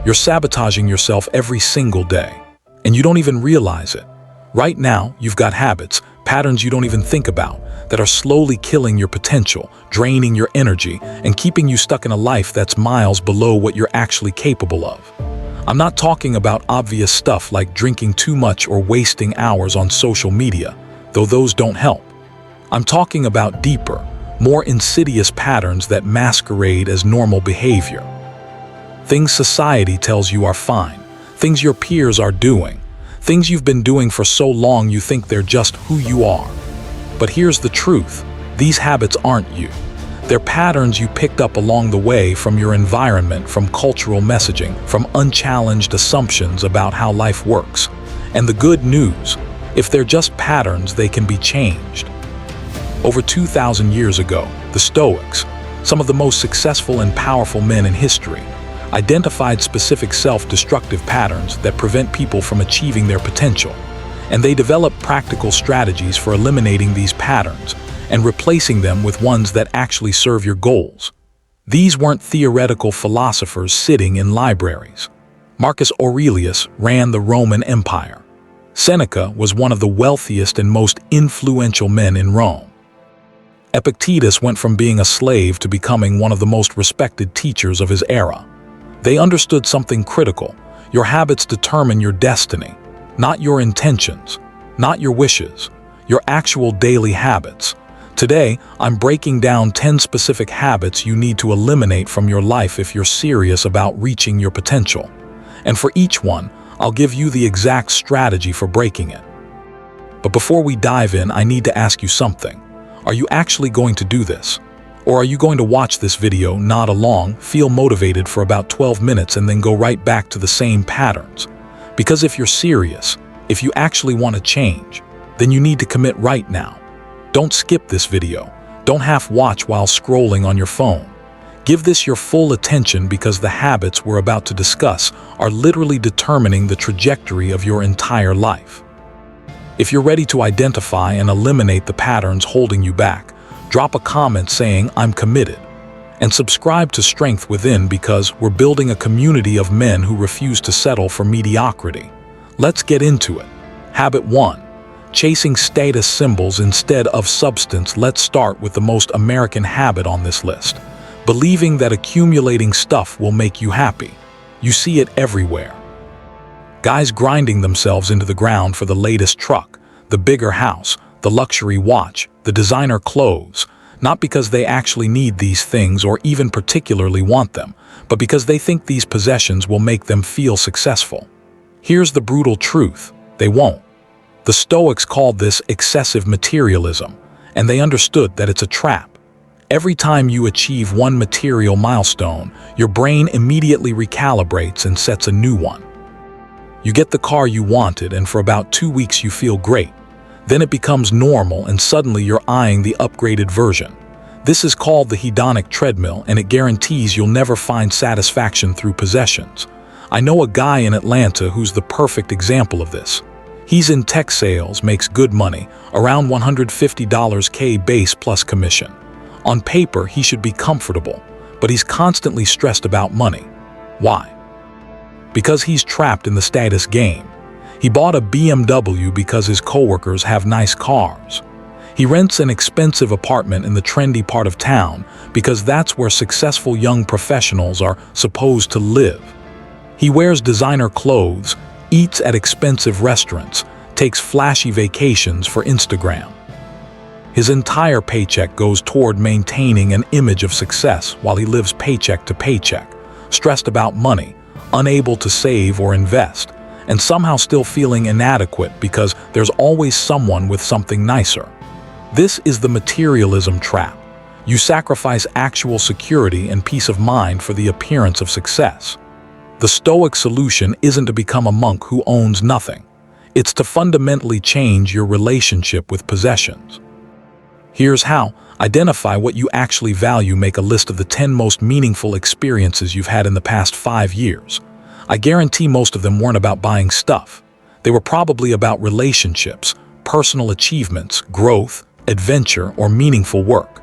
You're sabotaging yourself every single day, and you don't even realize it. Right now, you've got habits, patterns you don't even think about, that are slowly killing your potential, draining your energy, and keeping you stuck in a life that's miles below what you're actually capable of. I'm not talking about obvious stuff like drinking too much or wasting hours on social media, though those don't help. I'm talking about deeper, more insidious patterns that masquerade as normal behavior. Things society tells you are fine, things your peers are doing, things you've been doing for so long you think they're just who you are. But here's the truth, these habits aren't you. They're patterns you picked up along the way from your environment, from cultural messaging, from unchallenged assumptions about how life works. And the good news, if they're just patterns, they can be changed. Over 2,000 years ago, the Stoics, some of the most successful and powerful men in history, identified specific self-destructive patterns that prevent people from achieving their potential. And they developed practical strategies for eliminating these patterns and replacing them with ones that actually serve your goals. These weren't theoretical philosophers sitting in libraries. Marcus Aurelius ran the Roman Empire. Seneca was one of the wealthiest and most influential men in Rome. Epictetus went from being a slave to becoming one of the most respected teachers of his era. They understood something critical. Your habits determine your destiny, not your intentions, not your wishes, your actual daily habits. Today, I'm breaking down 10 specific habits you need to eliminate from your life if you're serious about reaching your potential. And for each one, I'll give you the exact strategy for breaking it. But before we dive in, I need to ask you something. Are you actually going to do this? Or are you going to watch this video, nod along, feel motivated for about 12 minutes and then go right back to the same patterns? Because if you're serious, if you actually want to change, then you need to commit right now. Don't skip this video. Don't half watch while scrolling on your phone. Give this your full attention because the habits we're about to discuss are literally determining the trajectory of your entire life. If you're ready to identify and eliminate the patterns holding you back, drop a comment saying, "I'm committed." And subscribe to Strength Within because we're building a community of men who refuse to settle for mediocrity. Let's get into it. Habit 1. Chasing status symbols instead of substance. Let's start with the most American habit on this list. Believing that accumulating stuff will make you happy. You see it everywhere. Guys grinding themselves into the ground for the latest truck, the bigger house, the luxury watch, the designer clothes, not because they actually need these things or even particularly want them, but because they think these possessions will make them feel successful. Here's the brutal truth, they won't. The Stoics called this excessive materialism, and they understood that it's a trap. Every time you achieve one material milestone, your brain immediately recalibrates and sets a new one. You get the car you wanted, and for about 2 weeks you feel great. Then it becomes normal, and suddenly you're eyeing the upgraded version. This is called the hedonic treadmill, and it guarantees you'll never find satisfaction through possessions. I know a guy in Atlanta who's the perfect example of this. He's in tech sales, makes good money, around $150K base plus commission. On paper, he should be comfortable, but he's constantly stressed about money. Why? Because he's trapped in the status game. He bought a BMW because his coworkers have nice cars. He rents an expensive apartment in the trendy part of town because that's where successful young professionals are supposed to live. He wears designer clothes, eats at expensive restaurants, takes flashy vacations for Instagram. His entire paycheck goes toward maintaining an image of success while he lives paycheck to paycheck, stressed about money, unable to save or invest, and somehow still feeling inadequate because there's always someone with something nicer. This is the materialism trap. You sacrifice actual security and peace of mind for the appearance of success. The Stoic solution isn't to become a monk who owns nothing. It's to fundamentally change your relationship with possessions. Here's how. Identify what you actually value. Make a list of the 10 most meaningful experiences you've had in the past 5 years. I guarantee most of them weren't about buying stuff. They were probably about relationships, personal achievements, growth, adventure, or meaningful work.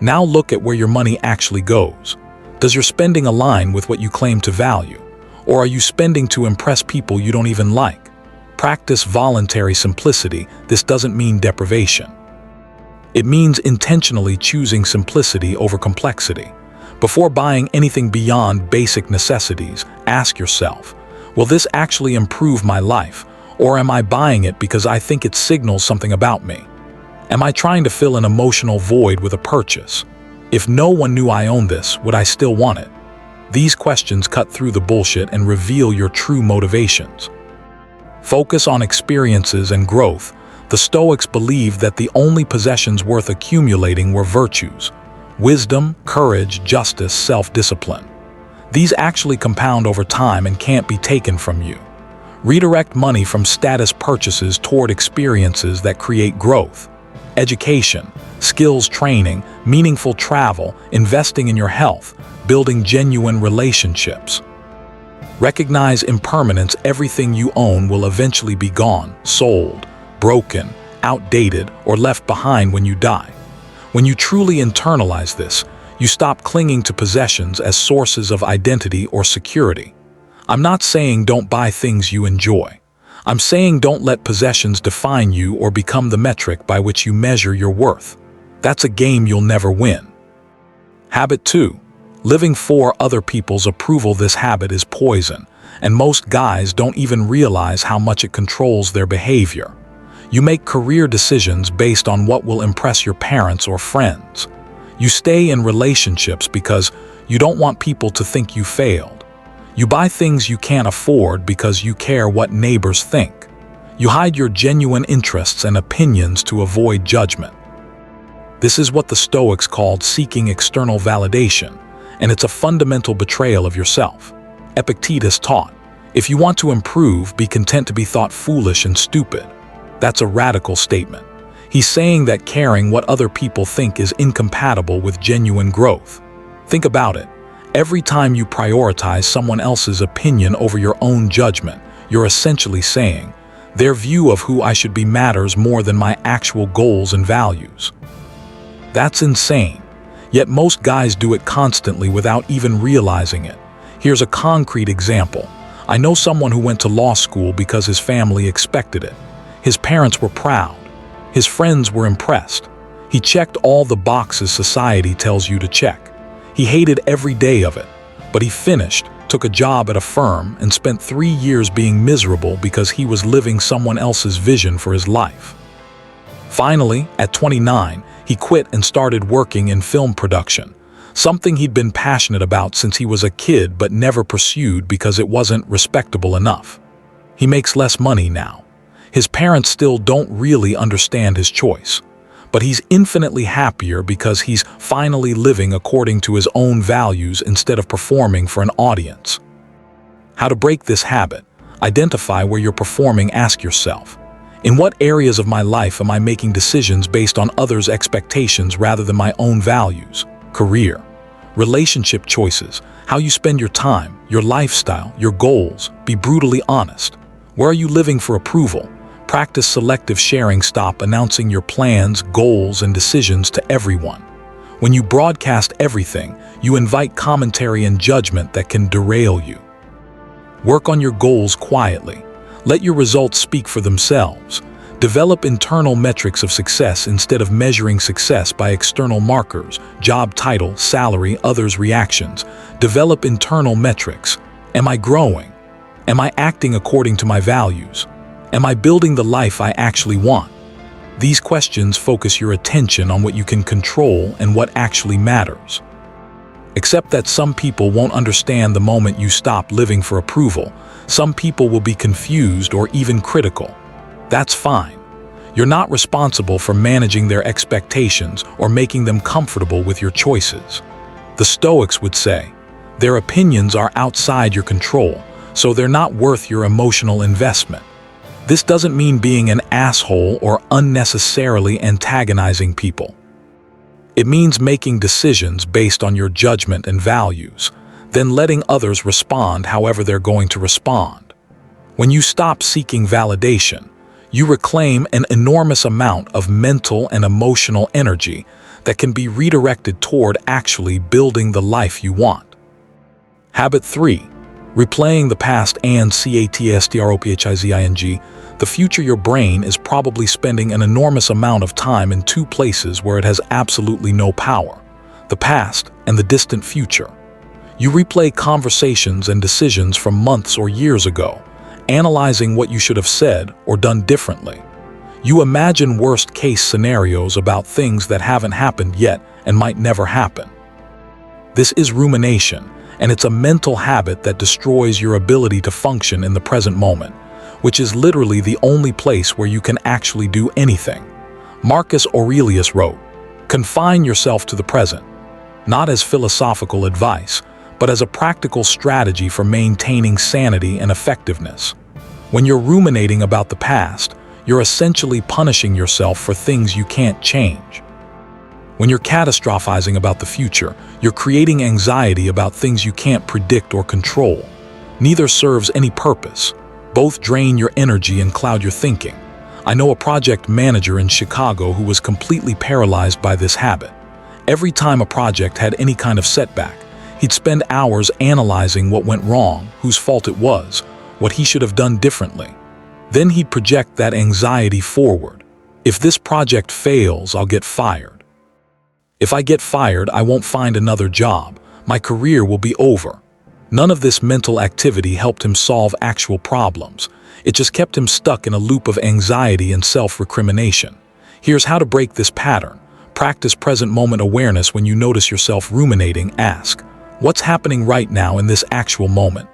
Now look at where your money actually goes. Does your spending align with what you claim to value? Or are you spending to impress people you don't even like? Practice voluntary simplicity. This doesn't mean deprivation. It means intentionally choosing simplicity over complexity. Before buying anything beyond basic necessities, ask yourself, will this actually improve my life? Or am I buying it because I think it signals something about me? Am I trying to fill an emotional void with a purchase? If no one knew I owned this, would I still want it? These questions cut through the bullshit and reveal your true motivations. Focus on experiences and growth. The Stoics believed that the only possessions worth accumulating were virtues: wisdom, courage, justice, self-discipline. These actually compound over time and can't be taken from you. Redirect money from status purchases toward experiences that create growth. Education, skills training, meaningful travel, investing in your health, building genuine relationships. Recognize impermanence. Everything you own will eventually be gone, sold, broken, outdated, or left behind when you die. When you truly internalize this, you stop clinging to possessions as sources of identity or security. I'm not saying don't buy things you enjoy. I'm saying don't let possessions define you or become the metric by which you measure your worth. That's a game you'll never win. Habit 2. Living for other people's approval. This habit is poison, and most guys don't even realize how much it controls their behavior. You make career decisions based on what will impress your parents or friends. You stay in relationships because you don't want people to think you failed. You buy things you can't afford because you care what neighbors think. You hide your genuine interests and opinions to avoid judgment. This is what the Stoics called seeking external validation, and it's a fundamental betrayal of yourself. Epictetus taught, if you want to improve, be content to be thought foolish and stupid. That's a radical statement. He's saying that caring what other people think is incompatible with genuine growth. Think about it. Every time you prioritize someone else's opinion over your own judgment, you're essentially saying, their view of who I should be matters more than my actual goals and values. That's insane. Yet most guys do it constantly without even realizing it. Here's a concrete example. I know someone who went to law school because his family expected it. His parents were proud. His friends were impressed. He checked all the boxes society tells you to check. He hated every day of it, but he finished, took a job at a firm, and spent 3 years being miserable because he was living someone else's vision for his life. Finally, at 29, he quit and started working in film production, something he'd been passionate about since he was a kid but never pursued because it wasn't respectable enough. He makes less money now. His parents still don't really understand his choice, but he's infinitely happier because he's finally living according to his own values instead of performing for an audience. How to break this habit? Identify where you're performing. Ask yourself, in what areas of my life am I making decisions based on others' expectations rather than my own values? Career, relationship choices, how you spend your time, your lifestyle, your goals. Be brutally honest. Where are you living for approval? Practice selective sharing. Stop announcing your plans, goals, and decisions to everyone. When you broadcast everything, you invite commentary and judgment that can derail you. Work on your goals quietly. Let your results speak for themselves. Develop internal metrics of success instead of measuring success by external markers, job title, salary, others' reactions. Develop internal metrics. Am I growing? Am I acting according to my values? Am I building the life I actually want? These questions focus your attention on what you can control and what actually matters. Accept that some people won't understand the moment you stop living for approval. Some people will be confused or even critical. That's fine. You're not responsible for managing their expectations or making them comfortable with your choices. The Stoics would say, their opinions are outside your control, so they're not worth your emotional investment. This doesn't mean being an asshole or unnecessarily antagonizing people. It means making decisions based on your judgment and values, then letting others respond however they're going to respond. When you stop seeking validation, you reclaim an enormous amount of mental and emotional energy that can be redirected toward actually building the life you want. Habit 3. Replaying the past and catastropizing, the future your brain is probably spending an enormous amount of time in two places where it has absolutely no power: the past and the distant future. You replay conversations and decisions from months or years ago, analyzing what you should have said or done differently. You imagine worst-case scenarios about things that haven't happened yet and might never happen. This is rumination, and it's a mental habit that destroys your ability to function in the present moment, which is literally the only place where you can actually do anything. Marcus Aurelius wrote, "Confine yourself to the present," not as philosophical advice, but as a practical strategy for maintaining sanity and effectiveness. When you're ruminating about the past, you're essentially punishing yourself for things you can't change. When you're catastrophizing about the future, you're creating anxiety about things you can't predict or control. Neither serves any purpose. Both drain your energy and cloud your thinking. I know a project manager in Chicago who was completely paralyzed by this habit. Every time a project had any kind of setback, he'd spend hours analyzing what went wrong, whose fault it was, what he should have done differently. Then he'd project that anxiety forward. If this project fails, I'll get fired. If I get fired, I won't find another job. My career will be over. None of this mental activity helped him solve actual problems. It just kept him stuck in a loop of anxiety and self-recrimination. Here's how to break this pattern. Practice present moment awareness. When you notice yourself ruminating, ask, what's happening right now in this actual moment?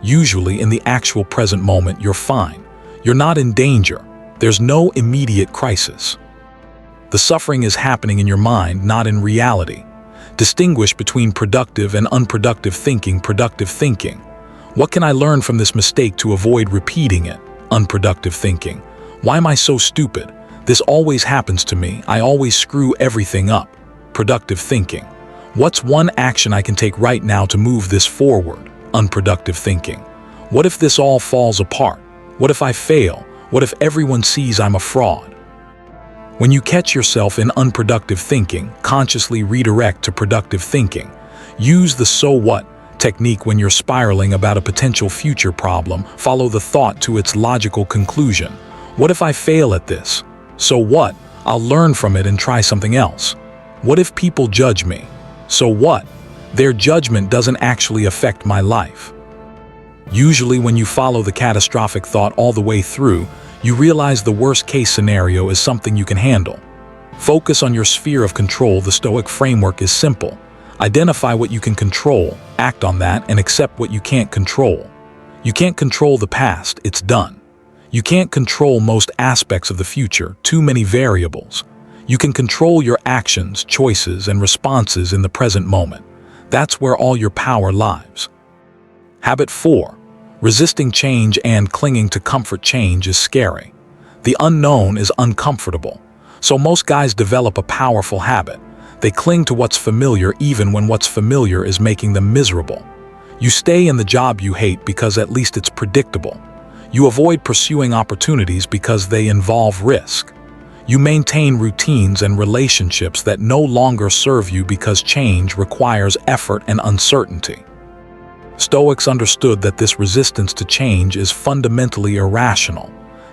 Usually, in the actual present moment, you're fine. You're not in danger. There's no immediate crisis. The suffering is happening in your mind, not in reality. Distinguish between productive and unproductive thinking. Productive thinking. What can I learn from this mistake to avoid repeating it? Unproductive thinking. Why am I so stupid? This always happens to me. I always screw everything up. Productive thinking. What's one action I can take right now to move this forward? Unproductive thinking. What if this all falls apart? What if I fail? What if everyone sees I'm a fraud? When you catch yourself in unproductive thinking, consciously redirect to productive thinking. Use the "so what" technique when you're spiraling about a potential future problem. Follow the thought to its logical conclusion. What if I fail at this? So what? I'll learn from it and try something else. What if people judge me? So what? Their judgment doesn't actually affect my life. Usually when you follow the catastrophic thought all the way through, you realize the worst-case scenario is something you can handle. Focus on your sphere of control. The Stoic framework is simple. Identify what you can control, act on that, and accept what you can't control. You can't control the past, it's done. You can't control most aspects of the future, too many variables. You can control your actions, choices, and responses in the present moment. That's where all your power lies. Habit 4. Resisting change and clinging to comfort. Change is scary. The unknown is uncomfortable. So most guys develop a powerful habit. They cling to what's familiar even when what's familiar is making them miserable. You stay in the job you hate because at least it's predictable. You avoid pursuing opportunities because they involve risk. You maintain routines and relationships that no longer serve you because change requires effort and uncertainty. Stoics understood that this resistance to change is fundamentally irrational.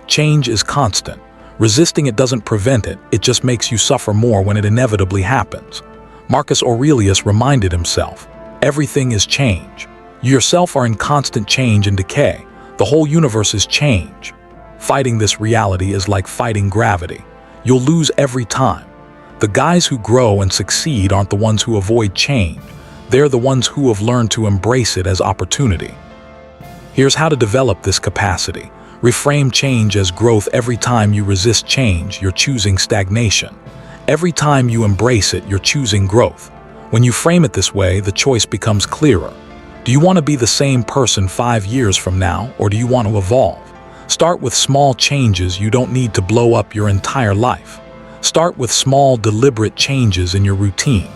Change is constant. Resisting it doesn't prevent it, it just makes you suffer more when it inevitably happens. Marcus Aurelius reminded himself, everything is change. You yourself are in constant change and decay. The whole universe is change. Fighting this reality is like fighting gravity. You'll lose every time. The guys who grow and succeed aren't the ones who avoid change. They're the ones who have learned to embrace it as opportunity. Here's how to develop this capacity. Reframe change as growth. Every time you resist change, you're choosing stagnation. Every time you embrace it, you're choosing growth. When you frame it this way, the choice becomes clearer. Do you want to be the same person 5 years from now, or do you want to evolve? Start with small changes. You don't need to blow up your entire life. Start with small, deliberate changes in your routine.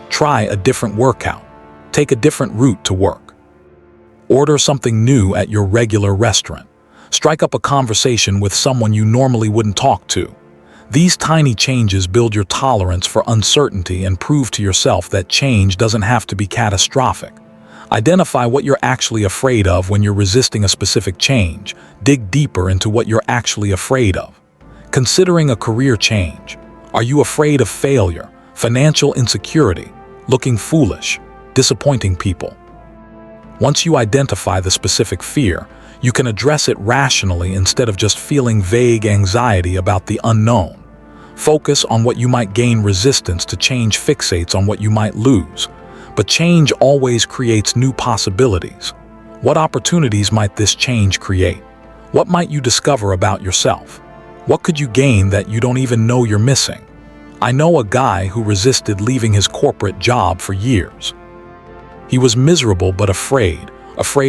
Try a different workout. Take a different route to work. Order something new at your regular restaurant. Strike up a conversation with someone you normally wouldn't talk to. These tiny changes build your tolerance for uncertainty and prove to yourself that change doesn't have to be catastrophic. Identify what you're actually afraid of when you're resisting a specific change. Dig deeper into what you're actually afraid of. Considering a career change. Are you afraid of failure, financial insecurity, looking foolish, disappointing people? Once you identify the specific fear, you can address it rationally instead of just feeling vague anxiety about the unknown. Focus on what you might gain. Resistance to change fixates on what you might lose. But change always creates new possibilities. What opportunities might this change create? What might you discover about yourself? What could you gain that you don't even know you're missing? I know a guy who resisted leaving his corporate job for years. He was miserable but afraid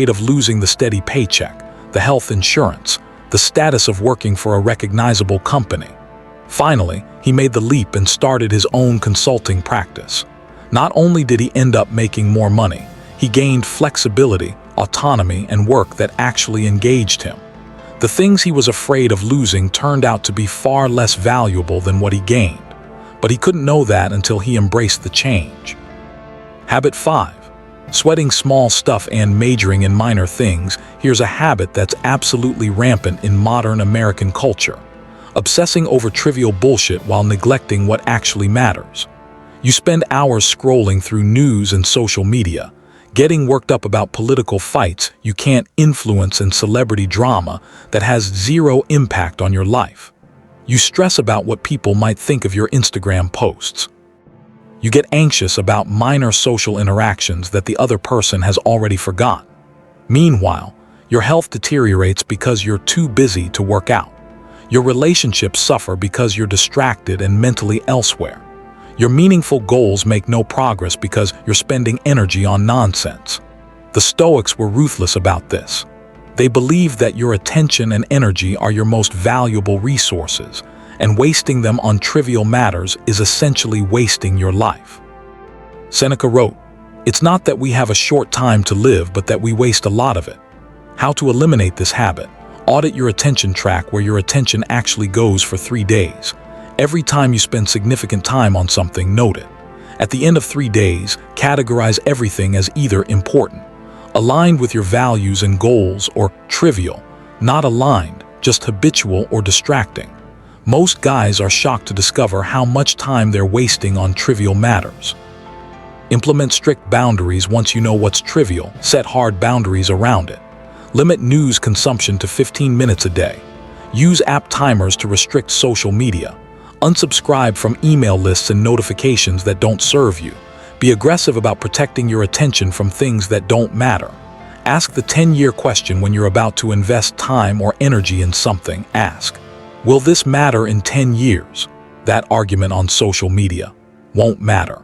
of losing the steady paycheck, the health insurance, the status of working for a recognizable company. Finally, he made the leap and started his own consulting practice. Not only did he end up making more money, he gained flexibility, autonomy, and work that actually engaged him. The things he was afraid of losing turned out to be far less valuable than what he gained, but he couldn't know that until he embraced the change. Habit 5. Sweating small stuff and majoring in minor things. Here's a habit that's absolutely rampant in modern American culture. Obsessing over trivial bullshit while neglecting what actually matters. You spend hours scrolling through news and social media, getting worked up about political fights you can't influence and celebrity drama that has zero impact on your life. You stress about what people might think of your Instagram posts. You get anxious about minor social interactions that the other person has already forgotten. Meanwhile, your health deteriorates because you're too busy to work out. Your relationships suffer because you're distracted and mentally elsewhere. Your meaningful goals make no progress because you're spending energy on nonsense. The Stoics were ruthless about this. They believed that your attention and energy are your most valuable resources, and wasting them on trivial matters is essentially wasting your life. Seneca wrote, "It's not that we have a short time to live, but that we waste a lot of it." How to eliminate this habit? Audit your attention track where your attention actually goes for 3 days. Every time you spend significant time on something, note it. At the end of 3 days, categorize everything as either important, aligned with your values and goals, or trivial, not aligned, just habitual or distracting. Most guys are shocked to discover how much time they're wasting on trivial matters. Implement strict boundaries. Once you know what's trivial, set hard boundaries around it. Limit news consumption to 15 minutes a day. Use app timers to restrict social media. Unsubscribe from email lists and notifications that don't serve you. Be aggressive about protecting your attention from things that don't matter. Ask the 10-year question when you're about to invest time or energy in something. Ask, will this matter in 10 years? That argument on social media won't matter.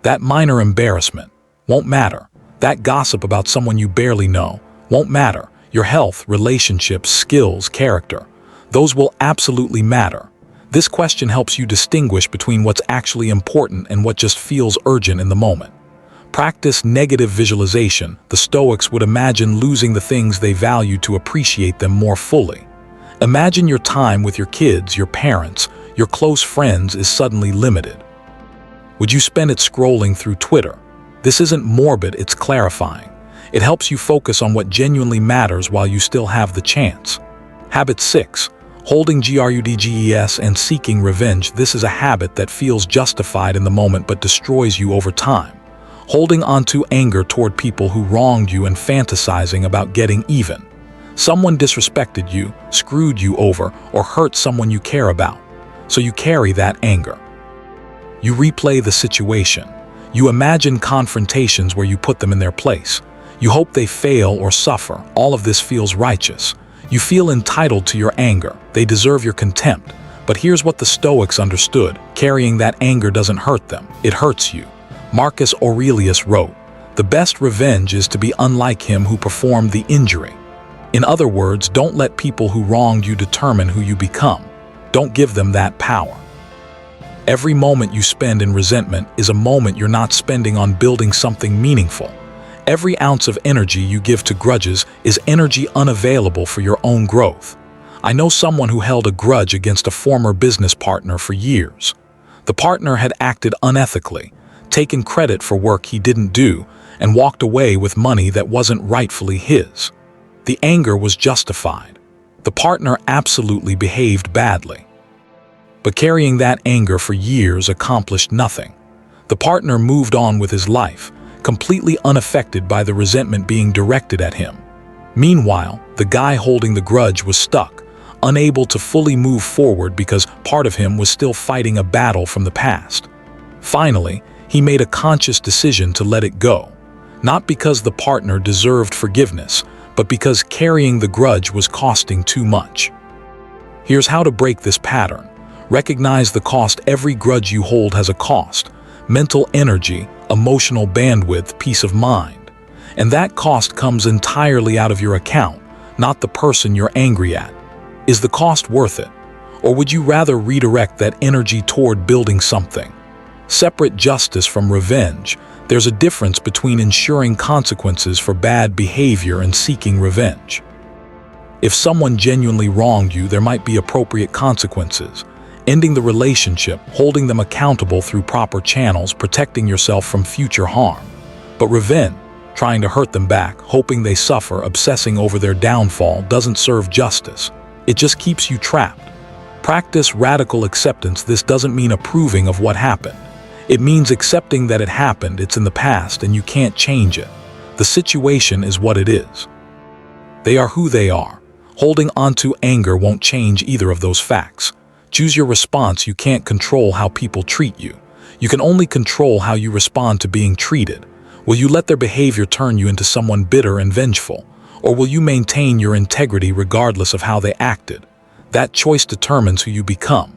That minor embarrassment won't matter. That gossip about someone you barely know won't matter. Your health, relationships, skills, character, those will absolutely matter. This question helps you distinguish between what's actually important and what just feels urgent in the moment. Practice negative visualization. The Stoics would imagine losing the things they value to appreciate them more fully. Imagine your time with your kids, your parents, your close friends is suddenly limited. Would you spend it scrolling through Twitter? This isn't morbid, it's clarifying. It helps you focus on what genuinely matters while you still have the chance. Habit 6. Holding grudges and seeking revenge. This is a habit that feels justified in the moment but destroys you over time. Holding onto anger toward people who wronged you and fantasizing about getting even. Someone disrespected you, screwed you over, or hurt someone you care about. So you carry that anger. You replay the situation. You imagine confrontations where you put them in their place. You hope they fail or suffer. All of this feels righteous. You feel entitled to your anger. They deserve your contempt. But here's what the Stoics understood. Carrying that anger doesn't hurt them. It hurts you. Marcus Aurelius wrote, "The best revenge is to be unlike him who performed the injury." In other words, don't let people who wronged you determine who you become. Don't give them that power. Every moment you spend in resentment is a moment you're not spending on building something meaningful. Every ounce of energy you give to grudges is energy unavailable for your own growth. I know someone who held a grudge against a former business partner for years. The partner had acted unethically, taken credit for work he didn't do, and walked away with money that wasn't rightfully his. The anger was justified. The partner absolutely behaved badly. But carrying that anger for years accomplished nothing. The partner moved on with his life, completely unaffected by the resentment being directed at him. Meanwhile, the guy holding the grudge was stuck, unable to fully move forward because part of him was still fighting a battle from the past. Finally, he made a conscious decision to let it go, not because the partner deserved forgiveness, but because carrying the grudge was costing too much. Here's how to break this pattern. Recognize the cost. Every grudge you hold has a cost: mental energy, emotional bandwidth, peace of mind. And that cost comes entirely out of your account, not the person you're angry at. Is the cost worth it? Or would you rather redirect that energy toward building something? Separate justice from revenge. There's a difference between ensuring consequences for bad behavior and seeking revenge. If someone genuinely wronged you, there might be appropriate consequences. Ending the relationship, holding them accountable through proper channels, protecting yourself from future harm. But revenge, trying to hurt them back, hoping they suffer, obsessing over their downfall, doesn't serve justice. It just keeps you trapped. Practice radical acceptance. This doesn't mean approving of what happened. It means accepting that it happened, it's in the past, and you can't change it. The situation is what it is. They are who they are. Holding onto anger won't change either of those facts. Choose your response. You can't control how people treat you. You can only control how you respond to being treated. Will you let their behavior turn you into someone bitter and vengeful? Or will you maintain your integrity regardless of how they acted? That choice determines who you become.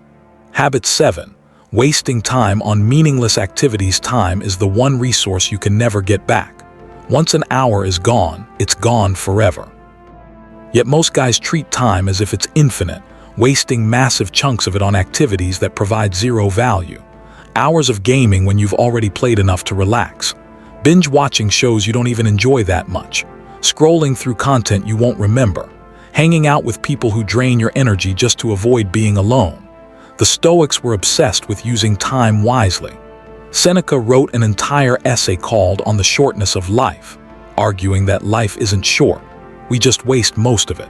Habit 7. Wasting time on meaningless activities. Time is the one resource you can never get back. Once an hour is gone, it's gone forever. Yet most guys treat time as if it's infinite, wasting massive chunks of it on activities that provide zero value. Hours of gaming when you've already played enough to relax. Binge watching shows you don't even enjoy that much. Scrolling through content you won't remember. Hanging out with people who drain your energy just to avoid being alone. The Stoics were obsessed with using time wisely. Seneca wrote an entire essay called On the Shortness of Life, arguing that life isn't short, we just waste most of it.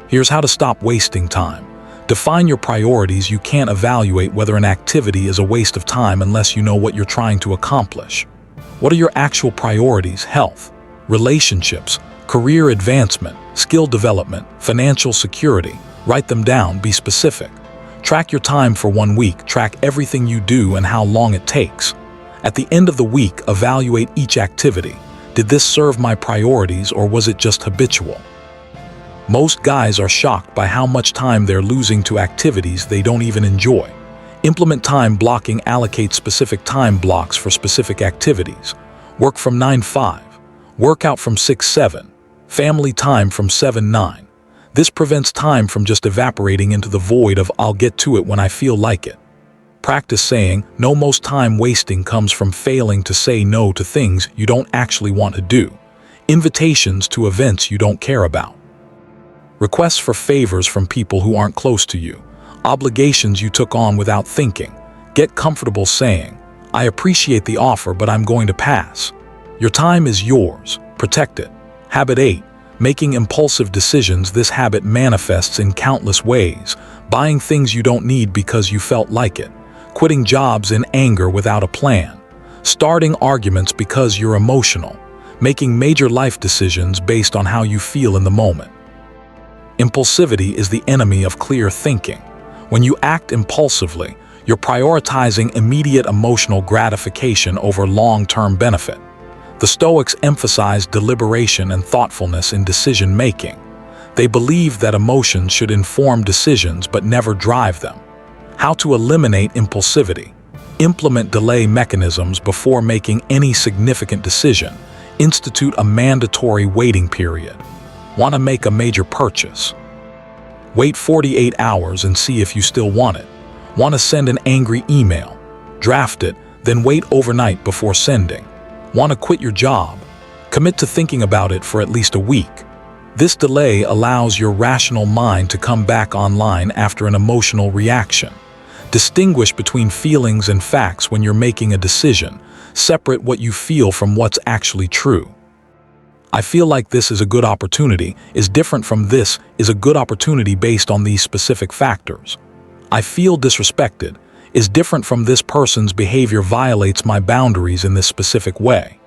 Here's how to stop wasting time. Define your priorities. You can't evaluate whether an activity is a waste of time unless you know what you're trying to accomplish. What are your actual priorities? Health, relationships, career advancement, skill development, financial security. Write them down. Be specific. Track your time for 1 week. Track everything you do and how long it takes. At the end of the week, evaluate each activity. Did this serve my priorities or was it just habitual? Most guys are shocked by how much time they're losing to activities they don't even enjoy. Implement time blocking. Allocate specific time blocks for specific activities. Work from 9-5. Workout from 6-7. Family time from 7-9. This prevents time from just evaporating into the void of "I'll get to it when I feel like it." Practice saying no. Most time wasting comes from failing to say no to things you don't actually want to do. Invitations to events you don't care about. Requests for favors from people who aren't close to you. Obligations you took on without thinking. Get comfortable saying, "I appreciate the offer, but I'm going to pass." Your time is yours. Protect it. Habit 8. Making impulsive decisions. This habit manifests in countless ways. Buying things you don't need because you felt like it. Quitting jobs in anger without a plan. Starting arguments because you're emotional. Making major life decisions based on how you feel in the moment. Impulsivity is the enemy of clear thinking. When you act impulsively, you're prioritizing immediate emotional gratification over long-term benefit. The Stoics emphasized deliberation and thoughtfulness in decision-making. They believed that emotions should inform decisions but never drive them. How to eliminate impulsivity. Implement delay mechanisms before making any significant decision. Institute a mandatory waiting period. Want to make a major purchase? Wait 48 hours and see if you still want it. Want to send an angry email? Draft it, then wait overnight before sending. Want to quit your job? Commit to thinking about it for at least a week. This delay allows your rational mind to come back online after an emotional reaction. Distinguish between feelings and facts when you're making a decision. Separate what you feel from what's actually true. I feel like this is a good opportunity is different from this is a good opportunity based on these specific factors. I feel disrespected is different from this person's behavior violates my boundaries in this specific way.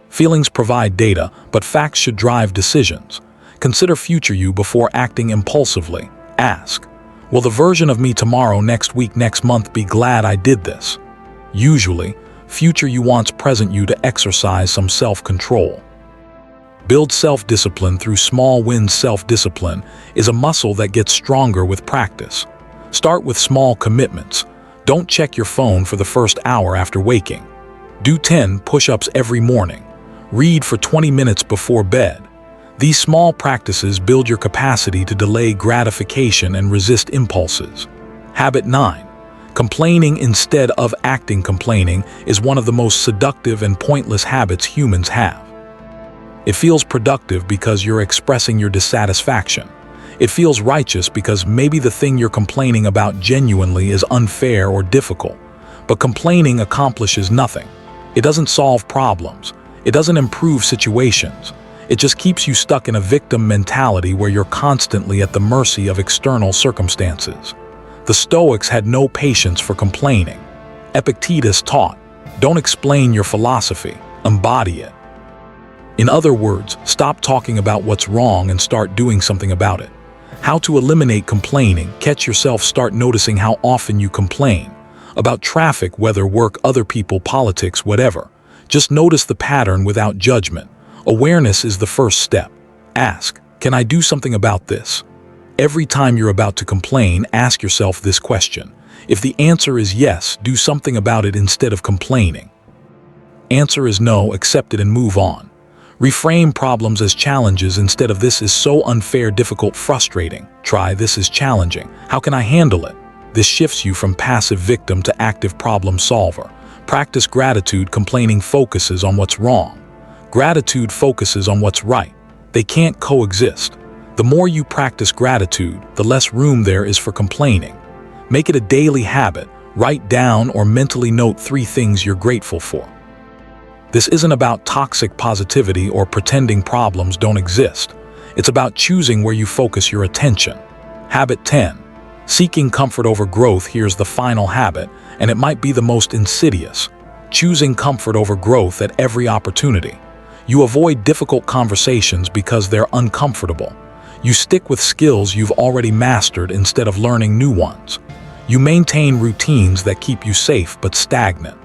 Feelings provide data, but facts should drive decisions. Consider future you before acting impulsively. Ask, will the version of me tomorrow, next week, next month be glad I did this? Usually, future you wants present you to exercise some self-control. Build self-discipline through small wins. Self-discipline is a muscle that gets stronger with practice. Start with small commitments. Don't check your phone for the first hour after waking. Do 10 push-ups every morning. Read for 20 minutes before bed. These small practices build your capacity to delay gratification and resist impulses. Habit 9. Complaining instead of acting. Complaining is one of the most seductive and pointless habits humans have. It feels productive because you're expressing your dissatisfaction. It feels righteous because maybe the thing you're complaining about genuinely is unfair or difficult. But complaining accomplishes nothing. It doesn't solve problems. It doesn't improve situations. It just keeps you stuck in a victim mentality where you're constantly at the mercy of external circumstances. The Stoics had no patience for complaining. Epictetus taught, don't explain your philosophy, embody it. In other words, stop talking about what's wrong and start doing something about it. How to eliminate complaining. Catch yourself, start noticing how often you complain. About traffic, weather, work, other people, politics, whatever. Just notice the pattern without judgment. Awareness is the first step. Ask, can I do something about this? Every time you're about to complain, ask yourself this question. If the answer is yes, do something about it instead of complaining. Answer is no, accept it and move on. Reframe problems as challenges instead of this is so unfair, difficult, frustrating. Try this is challenging. How can I handle it? This shifts you from passive victim to active problem solver. Practice gratitude. Complaining focuses on what's wrong. Gratitude focuses on what's right. They can't coexist. The more you practice gratitude, the less room there is for complaining. Make it a daily habit. Write down or mentally note 3 things you're grateful for. This isn't about toxic positivity or pretending problems don't exist. It's about choosing where you focus your attention. Habit 10. Seeking comfort over growth. Here's the final habit, and it might be the most insidious. Choosing comfort over growth at every opportunity. You avoid difficult conversations because they're uncomfortable. You stick with skills you've already mastered instead of learning new ones. You maintain routines that keep you safe but stagnant.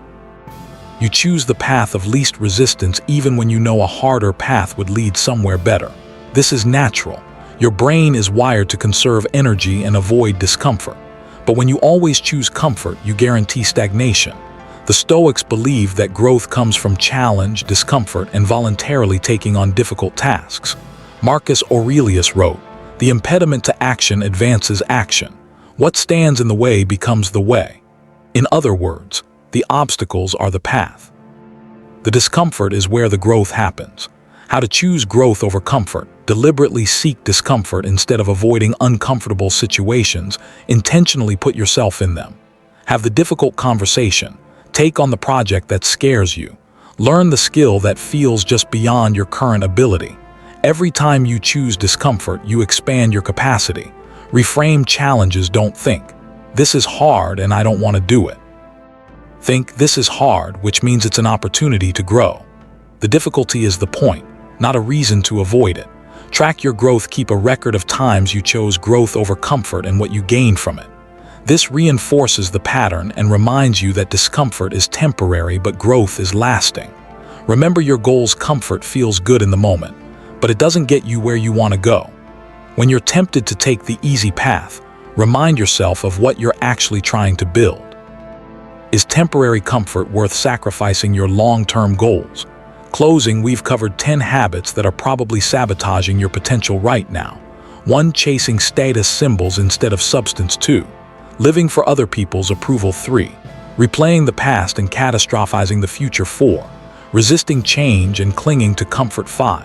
You choose the path of least resistance even when you know a harder path would lead somewhere better. This is natural. Your brain is wired to conserve energy and avoid discomfort. But when you always choose comfort, you guarantee stagnation. The Stoics believed that growth comes from challenge, discomfort, and voluntarily taking on difficult tasks. Marcus Aurelius wrote, "The impediment to action advances action. What stands in the way becomes the way." In other words, the obstacles are the path. The discomfort is where the growth happens. How to choose growth over comfort. Deliberately seek discomfort instead of avoiding uncomfortable situations. Intentionally put yourself in them. Have the difficult conversation. Take on the project that scares you. Learn the skill that feels just beyond your current ability. Every time you choose discomfort, you expand your capacity. Reframe challenges. Don't think, "This is hard and I don't want to do it." Think, "This is hard," which means it's an opportunity to grow. The difficulty is the point, not a reason to avoid it. Track your growth. Keep a record of times you chose growth over comfort and what you gained from it. This reinforces the pattern and reminds you that discomfort is temporary but growth is lasting. Remember your goals. Comfort feels good in the moment, but it doesn't get you where you want to go. When you're tempted to take the easy path, remind yourself of what you're actually trying to build. Is temporary comfort worth sacrificing your long-term goals? Closing, we've covered 10 habits that are probably sabotaging your potential right now. 1. Chasing status symbols instead of substance. 2. Living for other people's approval. 3. Replaying the past and catastrophizing the future. 4. Resisting change and clinging to comfort. 5.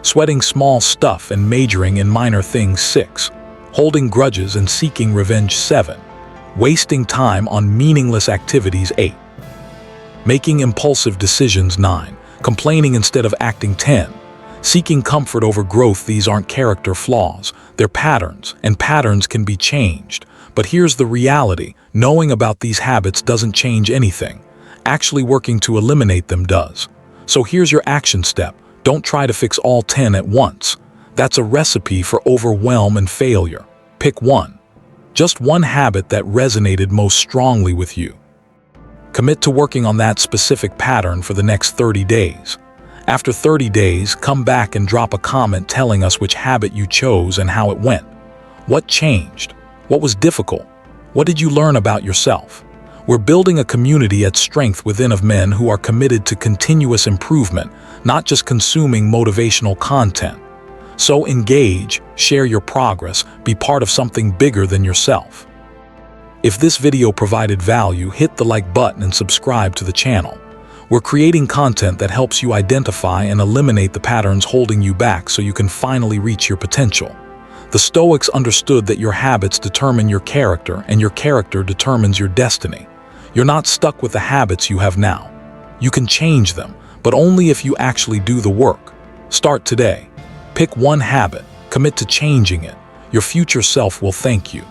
Sweating small stuff and majoring in minor things. 6. Holding grudges and seeking revenge. 7. Wasting time on meaningless activities. 8. Making impulsive decisions 9. Complaining instead of acting 10. Seeking comfort over growth. These aren't character flaws, they're patterns, and patterns can be changed. But here's the reality: knowing about these habits doesn't change anything. Actually working to eliminate them does. So here's your action step. Don't try to fix all 10 at once. That's a recipe for overwhelm and failure. Pick one. Just one habit that resonated most strongly with you. Commit to working on that specific pattern for the next 30 days. After 30 days, come back and drop a comment telling us which habit you chose and how it went. What changed? What was difficult? What did you learn about yourself? We're building a community at Strength Within of men who are committed to continuous improvement, not just consuming motivational content. So engage, share your progress, be part of something bigger than yourself. If this video provided value, hit the like button and subscribe to the channel. We're creating content that helps you identify and eliminate the patterns holding you back so you can finally reach your potential. The Stoics understood that your habits determine your character, and your character determines your destiny. You're not stuck with the habits you have now. You can change them, but only if you actually do the work. Start today. Pick one habit, commit to changing it. Your future self will thank you.